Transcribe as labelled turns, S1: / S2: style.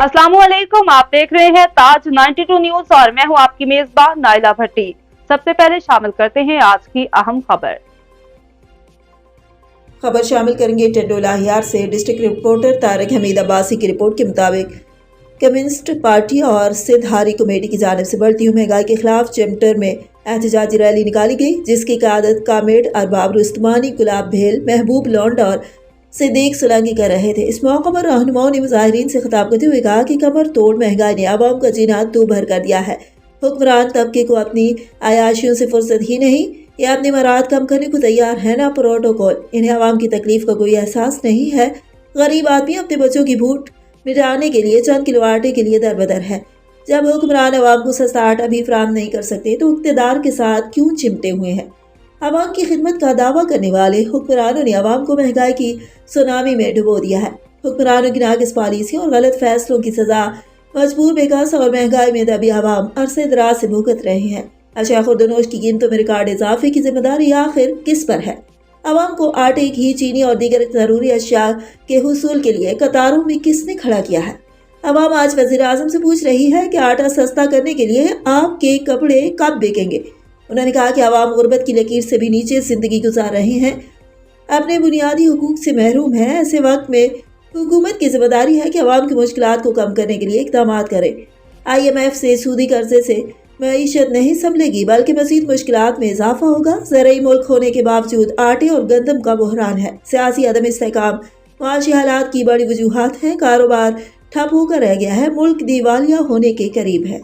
S1: अस्सलामुअलैकुम, आप देख रहे हैं ताज 92 न्यूज और मैं हूं आपकी मेजबान नाइला भट्टी। सबसे पहले शामिल करते हैं आज की अहम
S2: खबर शामिल करेंगे टंडोला हियार से। डिस्ट्रिक्ट रिपोर्टर तारिक हमीद अब्बासी की रिपोर्ट के मुताबिक कम्युनिस्ट पार्टी और सिंध हारी कमेटी की जानिब से बढ़ती हुई महंगाई के खिलाफ चैप्टर में एहतजाजी रैली निकाली गई, जिसकी क़यादत कामेड अरबाब रुस्तमानी, गुलाब भेल, महबूब लौंड और सिद्दीक सुलंगी कर रहे थे। इस मौके पर रहनुमाओं ने मुजाहिरीन से खिताब करते हुए कहा कि कमर तोड़ महंगाई ने आवाम का जीना तू भर कर दिया है। हुक्मरान तबके को अपनी अयाशियों से फुर्सत ही नहीं, ये अपनी मराद कम करने को तैयार है ना प्रोटोकॉल। इन्हें आवाम की तकलीफ का कोई एहसास नहीं है। गरीब आदमी अपने बच्चों की भूख मिटाने के लिए चंद किलो आटे के लिए दरबदर है। जब हुक्मरान आवाम को सस्ता आटा भी फराहम नहीं कर सकते तो इक़्तिदार के साथ क्यों चिमटे हुए हैं। आवाम की खिदमत का दावा करने वाले हुक्मरानों ने आवाम को महंगाई की सुनामी में डुबो दिया है। हुक्मरानों की नाक़िस पॉलिसी और गलत फैसलों की सजा मजबूर, बेकस और महंगाई में दबी आवाम अरसे दराज से भुगत रहे हैं। अशिया खुर्दनोश की कीमतों में रिकॉर्ड इजाफे की जिम्मेदारी आखिर किस पर है। आवाम को आटे, घी, चीनी और दीगर जरूरी अशिया के हुसूल के लिए कतारों में किसने खड़ा किया है। आवाम आज वज़ीर आज़म से पूछ रही है कि आटा सस्ता करने के लिए आपके कपड़े कब बिकेंगे। उन्होंने कहा कि आवाम गुर्बत की लकीर से भी नीचे जिंदगी गुजार रहे हैं, अपने बुनियादी हुकूक से महरूम हैं। ऐसे वक्त में हुकूमत की जिम्मेदारी है कि आवाम की मुश्किलात को कम करने के लिए इक़दाम करे। IMF से सूदी कर्जे से मईशत नहीं संभलेगी बल्कि मज़ीद मुश्किलात में इजाफा होगा। ज़रूरी मुल्क होने के बावजूद आटे और गंदम का बहरान है। सियासी अदम इस्तेहकाम, माशी हालात की बड़ी वजूहात हैं। कारोबार ठप होकर रह गया है। मुल्क दिवालिया होने के करीब है।